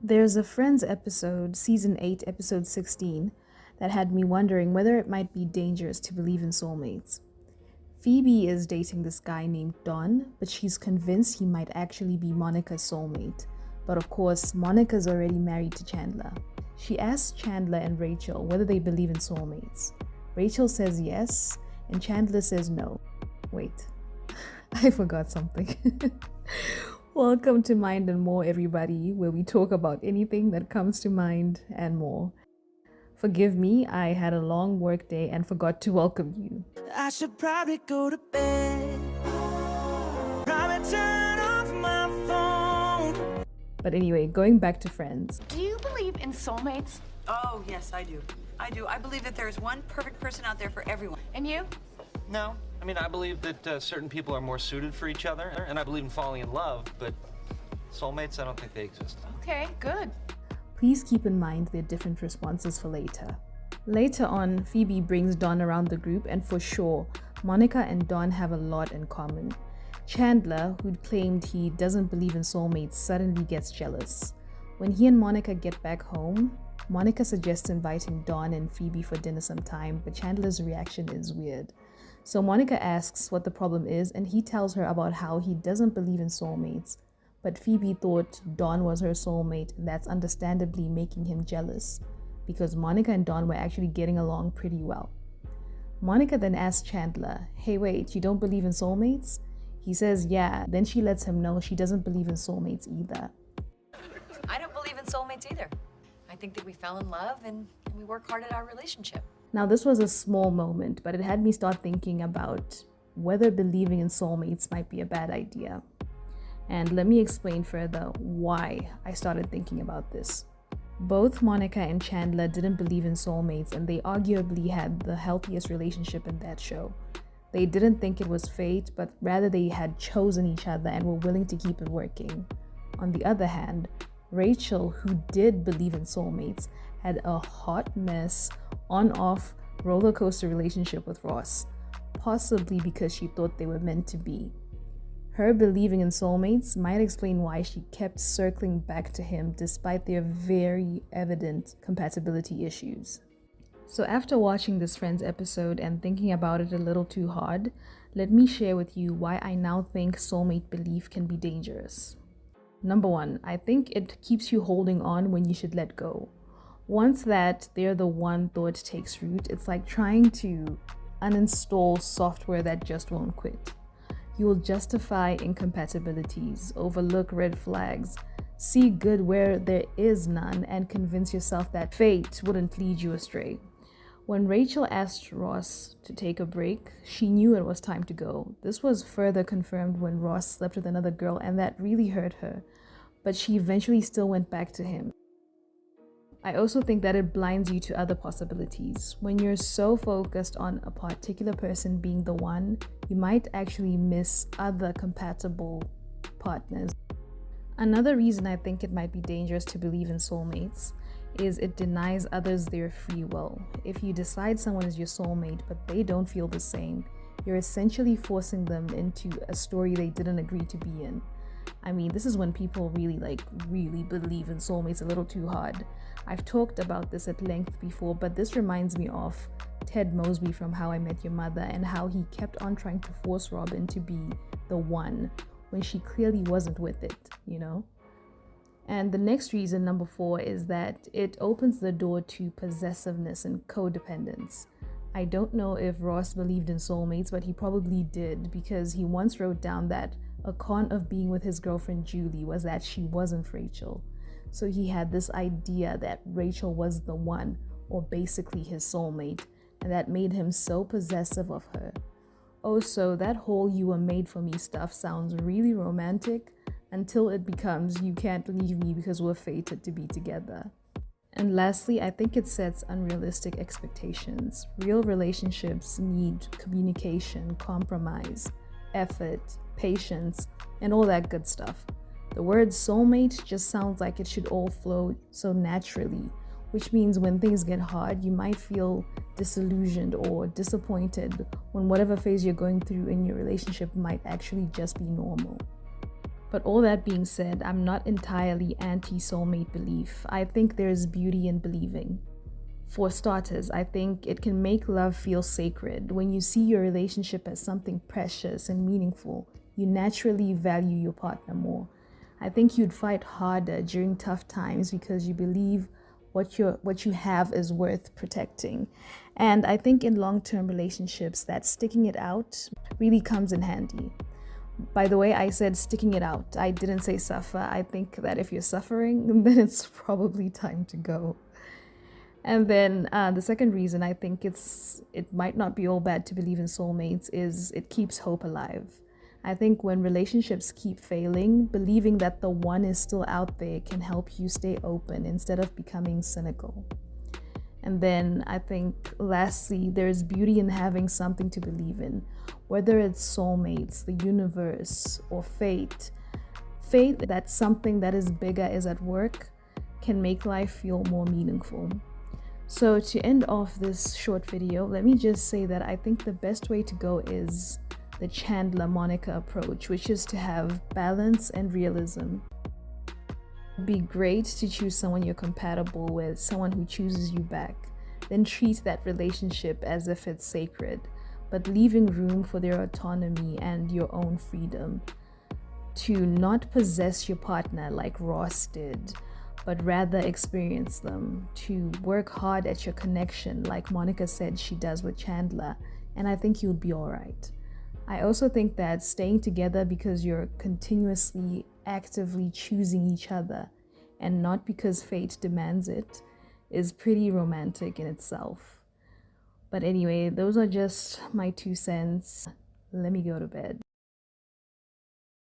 There's a Friends episode, season 8, episode 16, that had me wondering whether it might be dangerous to believe in soulmates. Phoebe is dating this guy named Don, but she's convinced he might actually be Monica's soulmate. But of course, Monica's already married to Chandler. She asks Chandler and Rachel whether they believe in soulmates. Rachel says yes, and Chandler says no. Wait, I forgot something. Welcome to Mind and More, everybody, where we talk about anything that comes to mind and more. Forgive me, I had a long work day and forgot to welcome you. I should probably go to bed. Probably turn off my phone. But anyway, going back to Friends. Do you believe in soulmates? Oh, yes, I do. I believe that there's one perfect person out there for everyone. And you? No. I mean, I believe that certain people are more suited for each other, and I believe in falling in love, but soulmates, I don't think they exist. Okay, good. Please keep in mind their different responses for later. Later on, Phoebe brings Don around the group, and for sure, Monica and Don have a lot in common. Chandler, who'd claimed he doesn't believe in soulmates, suddenly gets jealous. When he and Monica get back home, Monica suggests inviting Don and Phoebe for dinner sometime, but Chandler's reaction is weird. So Monica asks what the problem is, and he tells her about how he doesn't believe in soulmates. But Phoebe thought Don was her soulmate, and that's understandably making him jealous, because Monica and Don were actually getting along pretty well. Monica then asks Chandler, "Hey, wait, you don't believe in soulmates?" He says yeah, then she lets him know she doesn't believe in soulmates either. I don't believe in soulmates either. I think that we fell in love and we work hard at our relationship. Now, this was a small moment, but it had me start thinking about whether believing in soulmates might be a bad idea. And let me explain further why I started thinking about this. Both Monica and Chandler didn't believe in soulmates, and they arguably had the healthiest relationship in that show. They didn't think it was fate, but rather they had chosen each other and were willing to keep it working. On the other hand, Rachel, who did believe in soulmates, had a hot mess, on-off roller coaster relationship with Ross, possibly because she thought they were meant to be. Her believing in soulmates might explain why she kept circling back to him despite their very evident compatibility issues. So after watching this Friends episode and thinking about it a little too hard, let me share with you why I now think soulmate belief can be dangerous. Number one, I think it keeps you holding on when you should let go. Once that they're the one thought takes root, it's like trying to uninstall software that just won't quit. You will justify incompatibilities, overlook red flags, see good where there is none, and convince yourself that fate wouldn't lead you astray. When Rachel asked Ross to take a break, she knew it was time to go. This was further confirmed when Ross slept with another girl, and that really hurt her. But she eventually still went back to him. I also think that it blinds you to other possibilities. When you're so focused on a particular person being the one, you might actually miss other compatible partners. Another reason I think it might be dangerous to believe in soulmates is it denies others their free will. If you decide someone is your soulmate but they don't feel the same, you're essentially forcing them into a story they didn't agree to be in. I mean, this is when people really believe in soulmates a little too hard. I've talked about this at length before, but this reminds me of Ted Mosby from How I Met Your Mother and how he kept on trying to force Robin to be the one when she clearly wasn't with it, you know? And the next reason, number 4, is that it opens the door to possessiveness and codependence. I don't know if Ross believed in soulmates, but he probably did, because he once wrote down that a con of being with his girlfriend Julie was that she wasn't Rachel. So he had this idea that Rachel was the one, or basically his soulmate, and that made him so possessive of her. Oh, so that whole "you were made for me" stuff sounds really romantic until it becomes "you can't leave me because we're fated to be together." And lastly, I think it sets unrealistic expectations. Real relationships need communication, compromise, effort, patience, and all that good stuff. The word soulmate just sounds like it should all flow so naturally, which means when things get hard, you might feel disillusioned or disappointed when whatever phase you're going through in your relationship might actually just be normal. But all that being said, I'm not entirely anti-soulmate belief. I think there's beauty in believing. For starters, I think it can make love feel sacred. When you see your relationship as something precious and meaningful, you naturally value your partner more. I think you'd fight harder during tough times because you believe what you have is worth protecting. And I think in long-term relationships that sticking it out really comes in handy. By the way, I said sticking it out. I didn't say suffer. I think that if you're suffering, then it's probably time to go. And then the second reason I think it might not be all bad to believe in soulmates is it keeps hope alive. I think when relationships keep failing, believing that the one is still out there can help you stay open instead of becoming cynical. And then I think lastly, there's beauty in having something to believe in, whether it's soulmates, the universe, or fate. Faith that something that is bigger is at work can make life feel more meaningful. So to end off this short video, let me just say that I think the best way to go is the Chandler-Monica approach, which is to have balance and realism. It'd be great to choose someone you're compatible with, someone who chooses you back. Then treat that relationship as if it's sacred, but leaving room for their autonomy and your own freedom. To not possess your partner like Ross did, but rather experience them. To work hard at your connection like Monica said she does with Chandler, and I think you'll be alright. I also think that staying together because you're continuously actively choosing each other and not because fate demands it is pretty romantic in itself. But anyway, those are just my 2 cents. Let me go to bed.